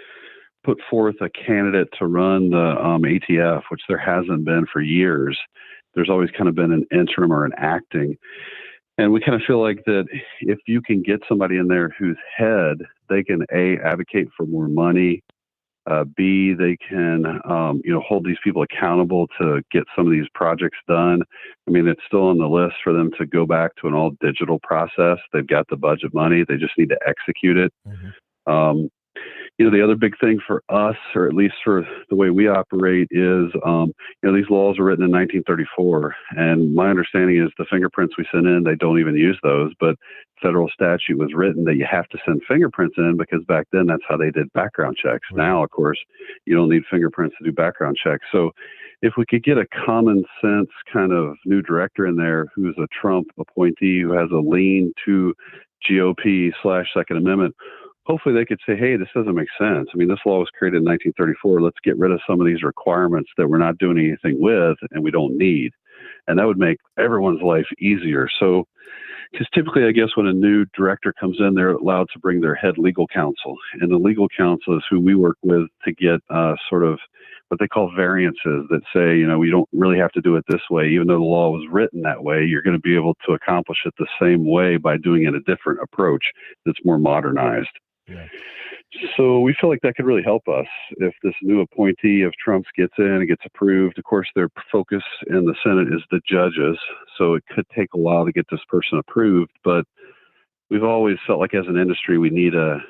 put forth a candidate to run the ATF, which there hasn't been for years. There's always kind of been an interim or an acting. And we kind of feel like that if you can get somebody in there whose head they can A, advocate for more money, B, they can, hold these people accountable to get some of these projects done. I mean, it's still on the list for them to go back to an all digital process. They've got the budget money. They just need to execute it. Mm-hmm. The other big thing for us, or at least for the way we operate, is, these laws were written in 1934. And my understanding is the fingerprints we send in, they don't even use those. But federal statute was written that you have to send fingerprints in because back then that's how they did background checks. Right. Now, of course, you don't need fingerprints to do background checks. So if we could get a common sense kind of new director in there who's a Trump appointee who has a lean to GOP/Second Amendment, hopefully they could say, hey, this doesn't make sense. I mean, this law was created in 1934. Let's get rid of some of these requirements that we're not doing anything with and we don't need. And that would make everyone's life easier. So, because typically, I guess when a new director comes in, they're allowed to bring their head legal counsel. And the legal counsel is who we work with to get sort of what they call variances that say, we don't really have to do it this way. Even though the law was written that way, you're going to be able to accomplish it the same way by doing it a different approach that's more modernized. Yeah. So we feel like that could really help us if this new appointee of Trump's gets in and gets approved. Of course, their focus in the Senate is the judges, so it could take a while to get this person approved. But we've always felt like as an industry, we need a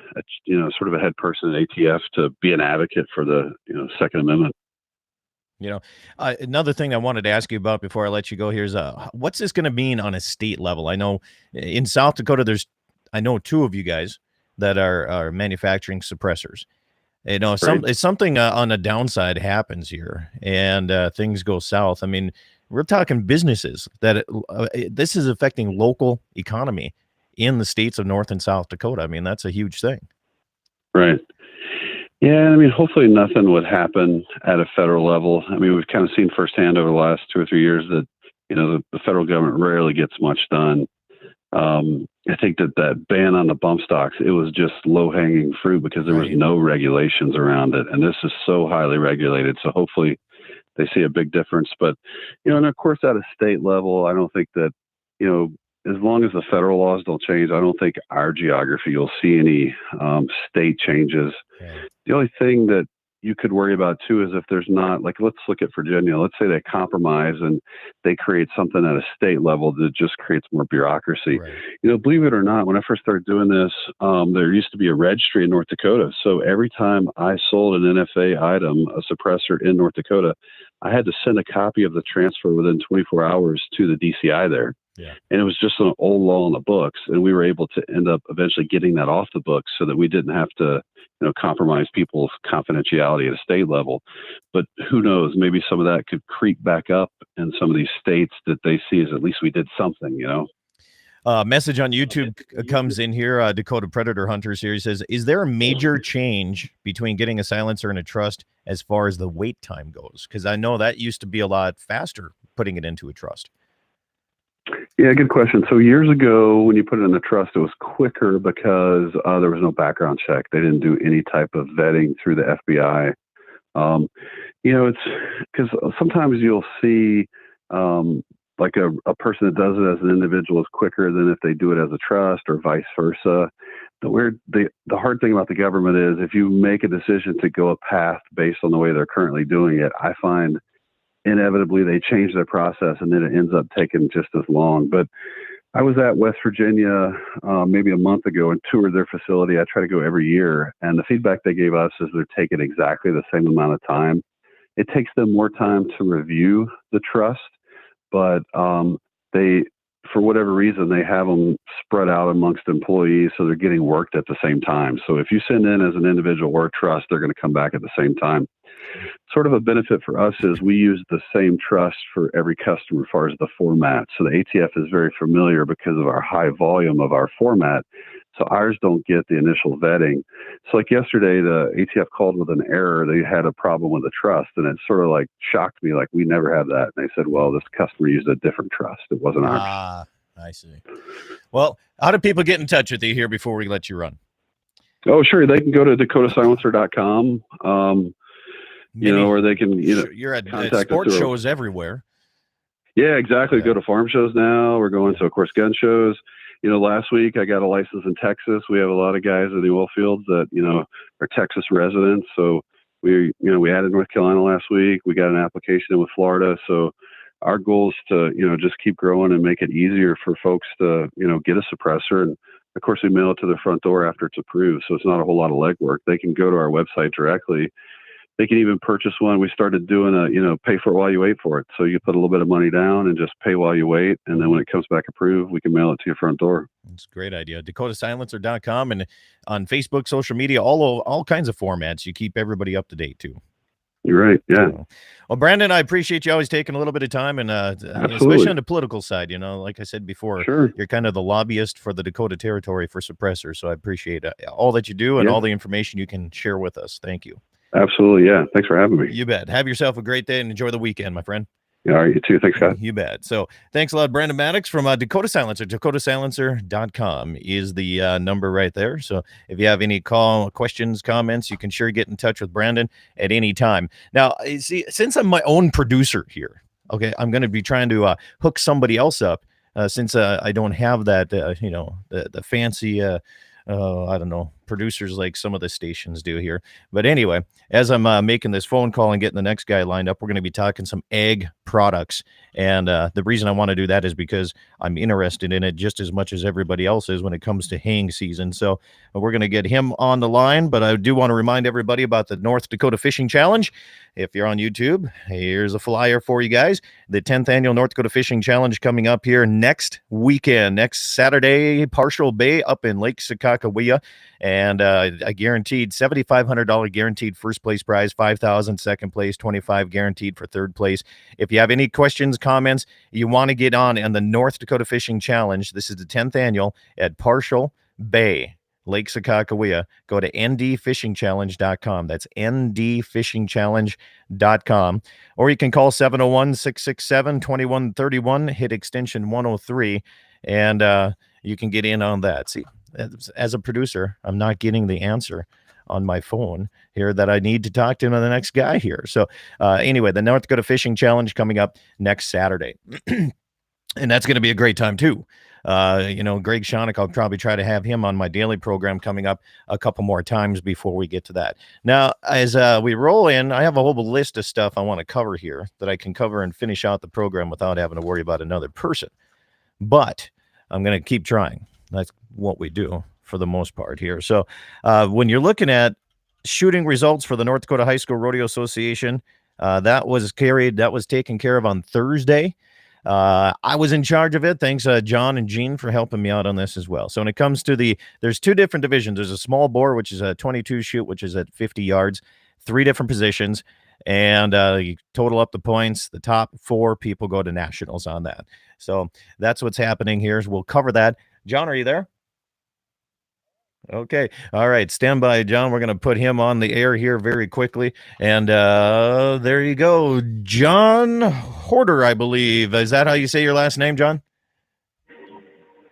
sort of a head person at ATF to be an advocate for the Second Amendment. Another thing I wanted to ask you about before I let you go here is what's this going to mean on a state level? I know in South Dakota, I know 2 of you guys that are manufacturing suppressors. If something on the downside happens here and things go south, I mean, we're talking businesses that this is affecting local economy in the states of North and South Dakota. I mean, that's a huge thing. Right. Yeah. I mean, hopefully nothing would happen at a federal level. I mean, we've kind of seen firsthand over the last 2 or 3 years that, the federal government rarely gets much done. I think that ban on the bump stocks, it was just low-hanging fruit because there was no regulations around it. And this is so highly regulated. So hopefully they see a big difference. But, and of course, at a state level, I don't think that, as long as the federal laws don't change, I don't think our geography will see any state changes. Right. The only thing that you could worry about too is if there's not, like, let's look at Virginia. Let's say they compromise and they create something at a state level that just creates more bureaucracy. Right. Believe it or not, when I first started doing this, there used to be a registry in North Dakota. So every time I sold an NFA item, a suppressor in North Dakota, I had to send a copy of the transfer within 24 hours to the DCI there. Yeah. And it was just an old law on the books. And we were able to end up eventually getting that off the books so that we didn't have to, compromise people's confidentiality at a state level. But who knows, maybe some of that could creep back up in some of these states that they see as at least we did something, Message on YouTube comes in here. Dakota Predator Hunters here. He says, is there a major change between getting a silencer and a trust as far as the wait time goes? Because I know that used to be a lot faster putting it into a trust. Yeah, good question. So years ago, when you put it in the trust, it was quicker because there was no background check. They didn't do any type of vetting through the FBI. It's because sometimes you'll see like a person that does it as an individual is quicker than if they do it as a trust or vice versa. The hard thing about the government is if you make a decision to go a path based on the way they're currently doing it, I find inevitably they change their process and then it ends up taking just as long. But I was at West Virginia maybe a month ago and toured their facility. I try to go every year, and the feedback they gave us is they're taking exactly the same amount of time. It takes them more time to review the trust, but they, for whatever reason, they have them spread out amongst employees, so they're getting worked at the same time. So if you send in as an individual or trust, they're going to come back at the same time. Sort of a benefit for us is we use the same trust for every customer as far as the format. So the ATF is very familiar because of our high volume of our format. So ours don't get the initial vetting. So like yesterday, the ATF called with an error. They had a problem with the trust, and it sort of like shocked me. Like, we never have that. And they said, well, this customer used a different trust. It wasn't ours. Ah, I see. Well, how do people get in touch with you here before we let you run? Oh, sure. They can go to dakotasilencer.com. Or they can, you're at sports shows everywhere. Yeah, exactly. Yeah. Go to farm shows now. We're going to, of course, gun shows. Last week I got a license in Texas. We have a lot of guys in the oil fields that, are Texas residents. So we added North Carolina last week. We got an application in with Florida. So our goal is to, just keep growing and make it easier for folks to, get a suppressor. And of course we mail it to their front door after it's approved. So it's not a whole lot of legwork. They can go to our website directly. They can even purchase one. We started doing pay for it while you wait for it. So you put a little bit of money down and just pay while you wait. And then when it comes back approved, we can mail it to your front door. It's a great idea. DakotaSilencer.com, and on Facebook, social media, all kinds of formats. You keep everybody up to date too. You're right. Yeah. Well, Brandon, I appreciate you always taking a little bit of time, and especially on the political side. Like I said before, sure. You're kind of the lobbyist for the Dakota Territory for Suppressor. So I appreciate all that you do and all the information you can share with us. Thank you. Absolutely. Yeah. Thanks for having me. You bet. Have yourself a great day and enjoy the weekend, my friend. Yeah, all right, you too. Thanks, Scott. You bet. So thanks a lot, Brandon Maddox from Dakota Silencer. DakotaSilencer.com is the number right there. So if you have any questions, comments, you can sure get in touch with Brandon at any time. Now, see, since I'm my own producer here, okay, I'm going to be trying to hook somebody else up since I don't have that, the fancy, I don't know, producers like some of the stations do here. But anyway, as I'm making this phone call and getting the next guy lined up, we're going to be talking some egg products. And the reason I want to do that is because I'm interested in it just as much as everybody else is when it comes to haying season. So we're going to get him on the line. But I do want to remind everybody about the North Dakota Fishing Challenge. If you're on YouTube, here's a flyer for you guys. The 10th annual North Dakota Fishing Challenge coming up here next weekend, next Saturday, Partial Bay up in Lake Sakakawea. And a guaranteed $7,500 guaranteed first place prize, $5,000 second place, $25,000 guaranteed for third place. If you have any questions, comments, you want to get on the North Dakota Fishing Challenge, this is the 10th annual at Partial Bay, Lake Sakakawea, go to ndfishingchallenge.com. That's ndfishingchallenge.com. Or you can call 701-667-2131, hit extension 103, and you can get in on that. See, as a producer, I'm not getting the answer on my phone here that I need to talk to the next guy here. So anyway, the North Dakota Fishing Challenge coming up next Saturday. And that's going to be a great time too. Greg Shonick, I'll probably try to have him on my daily program coming up a couple more times before we get to that. Now, as we roll in, I have a whole list of stuff I want to cover here that I can cover and finish out the program without having to worry about another person. But I'm going to keep trying. That's what we do for the most part here. So when you're looking at shooting results for the North Dakota High School Rodeo Association, that was taken care of on Thursday. I was in charge of it. Thanks, John and Jean, for helping me out on this as well. So when it comes to there's two different divisions. There's a small bore, which is a 22 shoot, which is at 50 yards, 3 different positions. And you total up the points. The top 4 people go to nationals on that. So that's what's happening here. We'll cover that. John, are you there? Okay. All right. Stand by, John. We're going to put him on the air here very quickly. And there you go. John Horder, I believe. Is that how you say your last name, John?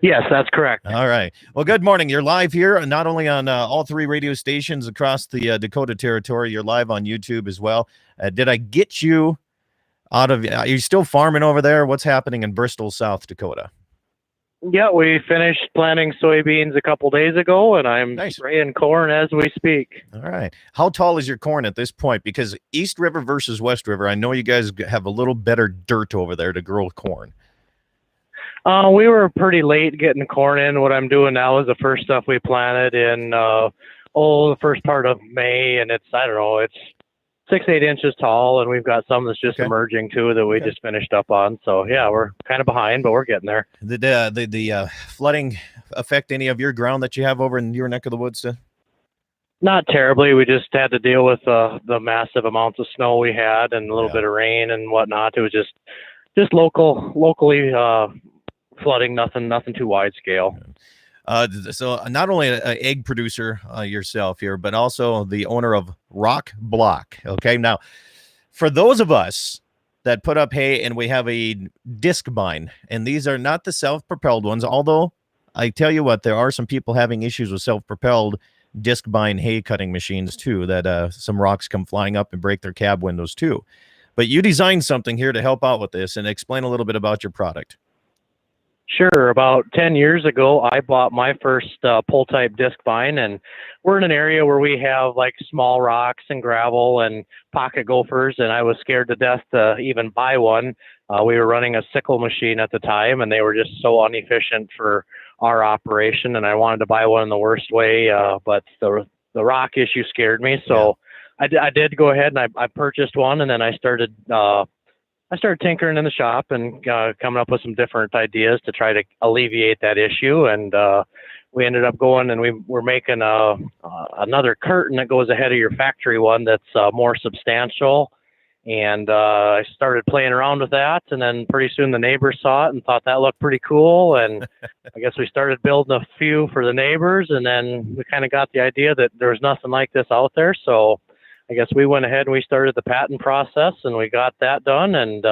Yes, that's correct. All right. Well, good morning. You're live here, not only on all 3 radio stations across the Dakota Territory. You're live on YouTube as well. Did I get you out of? Are you still farming over there? What's happening in Bristol, South Dakota? Yeah, we finished planting soybeans a couple days ago, and I'm Nice. spraying corn as we speak. All right. How tall is your corn at this point? Because East River versus West River, I know you guys have a little better dirt over there to grow corn. We were pretty late getting corn in. What I'm doing now is the first stuff we planted in the first part of May, and it's 6-8 inches tall, and we've got some that's just emerging too that we just finished up on. So yeah, we're kind of behind, but we're getting there. Did the flooding affect any of your ground that you have over in your neck of the woods? Not terribly. We just had to deal with the massive amounts of snow we had and a little bit of rain and whatnot. It was just locally flooding, nothing too wide scale. So not only an egg producer yourself here, but also the owner of Rock Block. Okay, now for those of us that put up hay and we have a disc bind, and these are not the self-propelled ones, although I tell you what, there are some people having issues with self-propelled disc bind hay cutting machines too, that some rocks come flying up and break their cab windows too. But you designed something here to help out with this, and explain a little bit about your product. Sure. About 10 years ago, I bought my first pull-type disc vine, and we're in an area where we have like small rocks and gravel and pocket gophers, and I was scared to death to even buy one. We were running a sickle machine at the time, and they were just so inefficient for our operation, and I wanted to buy one in the worst way, but the rock issue scared me, so I did go ahead and I purchased one, and then I started tinkering in the shop and coming up with some different ideas to try to alleviate that issue. And we ended up going and we're making another curtain that goes ahead of your factory one that's more substantial. And I started playing around with that. And then pretty soon the neighbors saw it and thought that looked pretty cool. And I guess we started building a few for the neighbors. And then we kind of got the idea that there was nothing like this out there. So I guess we went ahead and we started the patent process and we got that done. And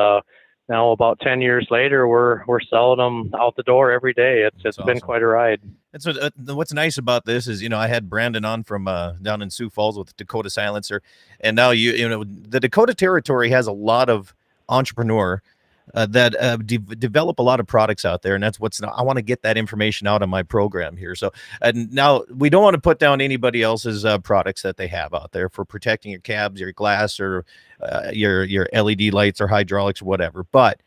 now about 10 years later, we're selling them out the door every day. It's awesome. Been quite a ride. And so what's nice about this is, I had Brandon on from down in Sioux Falls with Dakota Silencer. And now, the Dakota Territory has a lot of entrepreneur that develop a lot of products out there. And that's I want to get that information out on my program here. So now we don't want to put down anybody else's products that they have out there for protecting your cabs, your glass, or your LED lights or hydraulics or whatever. But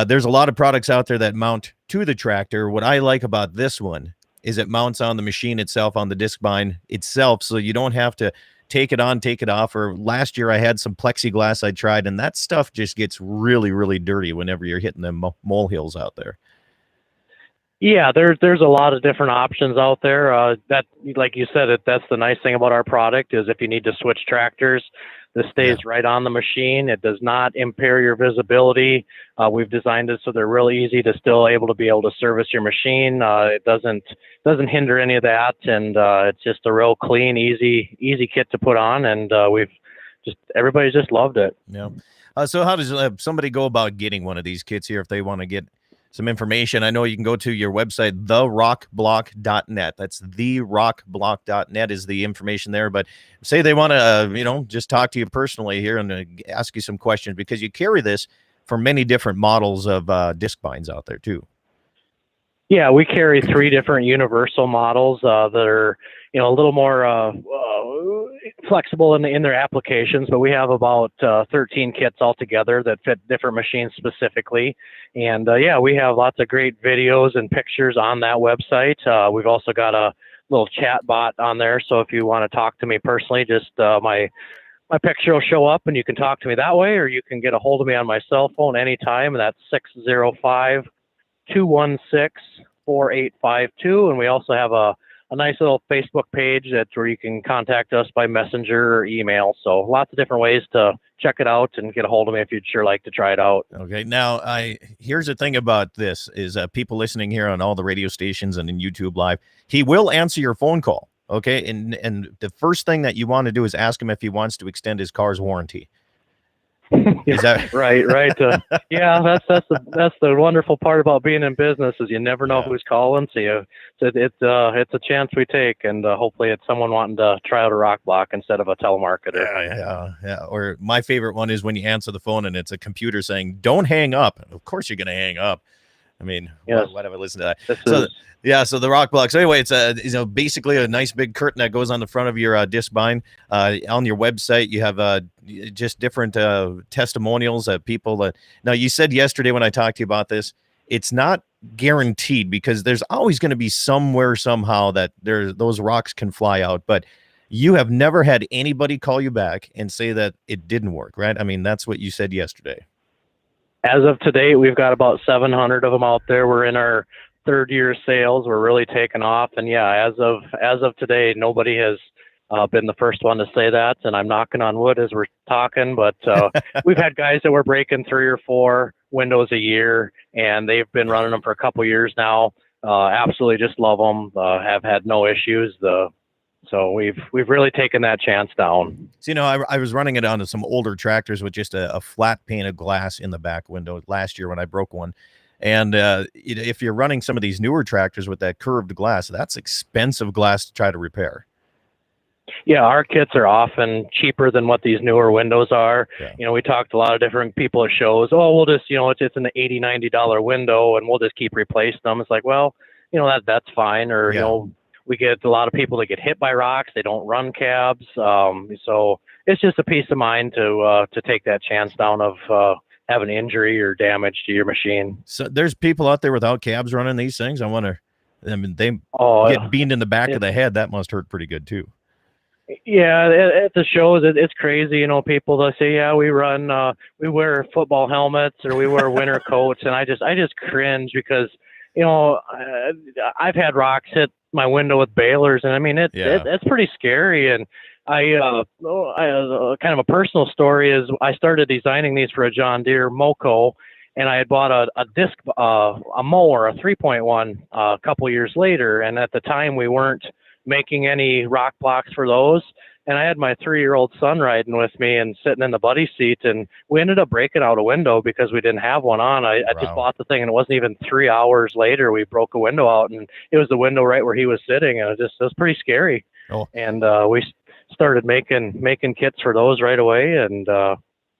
there's a lot of products out there that mount to the tractor. What I like about this one is it mounts on the machine itself, on the disc bind itself. So you don't have to take it on, take it off. Or last year I had some plexiglass I tried, and that stuff just gets really, really dirty whenever you're hitting them molehills out there. Yeah, there's a lot of different options out there. That, like you said, that's the nice thing about our product is if you need to switch tractors, this stays right on the machine. It does not impair your visibility. We've designed it so they're really easy to still able to service your machine. It doesn't hinder any of that, and it's just a real clean, easy kit to put on, and everybody's just loved it. Yeah. So how does somebody go about getting one of these kits here if they want to get some information? I know you can go to your website, therockblock.net. That's therockblock.net is the information there. But say they want to, just talk to you personally here and ask you some questions, because you carry this for many different models of disc binds out there too. Yeah, we carry 3 different universal models that are, a little more flexible in their applications, but we have about 13 kits altogether that fit different machines specifically. And we have lots of great videos and pictures on that website. We've also got a little chat bot on there. So if you want to talk to me personally, just my picture will show up and you can talk to me that way, or you can get a hold of me on my cell phone anytime. And that's 605-216-4852. And we also have a nice little Facebook page where you can contact us by messenger or email. So lots of different ways to check it out and get a hold of me if you'd sure like to try it out. Okay. Now, here's the thing about this is people listening here on all the radio stations and in YouTube Live, he will answer your phone call. Okay. And the first thing that you want to do is ask him if he wants to extend his car's warranty. Is that right? Yeah, that's the wonderful part about being in business is you never know who's calling. So it's a chance we take, and hopefully it's someone wanting to try out a rock block instead of a telemarketer. Yeah. Or my favorite one is when you answer the phone and it's a computer saying, "Don't hang up." Of course, you're going to hang up. I mean, Yes. why do I listen to that? So the rock blocks. So anyway, it's basically a nice big curtain that goes on the front of your disc bind. On your website, you have just different testimonials of people that. Now, you said yesterday when I talked to you about this, it's not guaranteed because there's always going to be somewhere somehow that those rocks can fly out, but you have never had anybody call you back and say that it didn't work, right? I mean, that's what you said yesterday. As of today, we've got about 700 of them out there. We're in our third year of sales. We're really taking off. And yeah, as of today, nobody has been the first one to say that. And I'm knocking on wood as we're talking, but we've had guys that were breaking 3 or 4 windows a year, and they've been running them for a couple years now. Absolutely just love them. Have had no issues. So we've really taken that chance down. So, I was running it onto some older tractors with just a flat pane of glass in the back window last year when I broke one. And if you're running some of these newer tractors with that curved glass, that's expensive glass to try to repair. Yeah, our kits are often cheaper than what these newer windows are. Yeah. We talked to a lot of different people at shows. Oh, we'll just, it's an $80, $90 window and we'll just keep replacing them. It's like, well, that's fine. Or, we get a lot of people that get hit by rocks. They don't run cabs. So it's just a peace of mind to take that chance down of having injury or damage to your machine. So there's people out there without cabs running these things. I wonder, they get beamed in the back of the head. That must hurt pretty good too. Yeah, at the shows, it's crazy. People, they'll say, yeah, we run, we wear football helmets or we wear winter coats. And I just cringe because, I've had rocks hit my window with balers, and I mean it's pretty scary. And I kind of a personal story is I started designing these for a John Deere Moco, and I had bought a disc a mower, a 3.1 a couple years later, and at the time we weren't making any rock blocks for those. And I had my 3-year-old son riding with me and sitting in the buddy seat, and we ended up breaking out a window because we didn't have one on. I just bought the thing, and it wasn't even 3 hours later we broke a window out, and it was the window right where he was sitting, and it was pretty scary. Oh. And we started making kits for those right away, and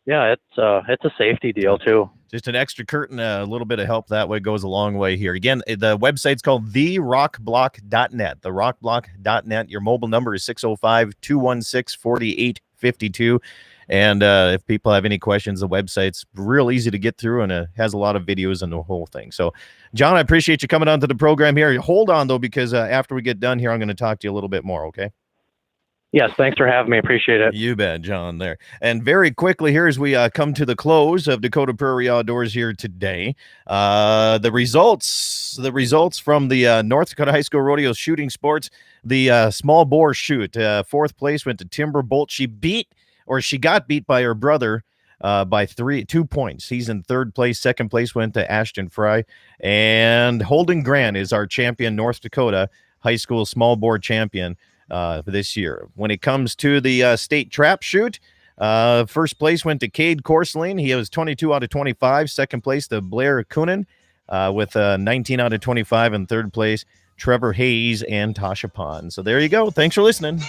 it's a safety deal too. Just an extra curtain, a little bit of help that way goes a long way here. Again, the website's called therockblock.net, therockblock.net. Your mobile number is 605-216-4852. And if people have any questions, the website's real easy to get through, and it has a lot of videos and the whole thing. So, John, I appreciate you coming onto the program here. Hold on, though, because after we get done here, I'm going to talk to you a little bit more, okay? Yes, thanks for having me. Appreciate it. You bet, John, there. And very quickly here as we come to the close of Dakota Prairie Outdoors here today, the results from the North Dakota High School Rodeo Shooting Sports, the small bore shoot, 4th place went to Timber Bolt. She got beat by her brother by 2 points. He's in 3rd place. 2nd place went to Ashton Fry. And Holden Grant is our champion, North Dakota High School small bore champion this year. When it comes to the state trap shoot, 1st place went to Cade Corseline. He was 22 out of 25. 2nd place to Blair Coonan with 19 out of 25. And 3rd place, Trevor Hayes and Tasha Pond. So there you go. Thanks for listening.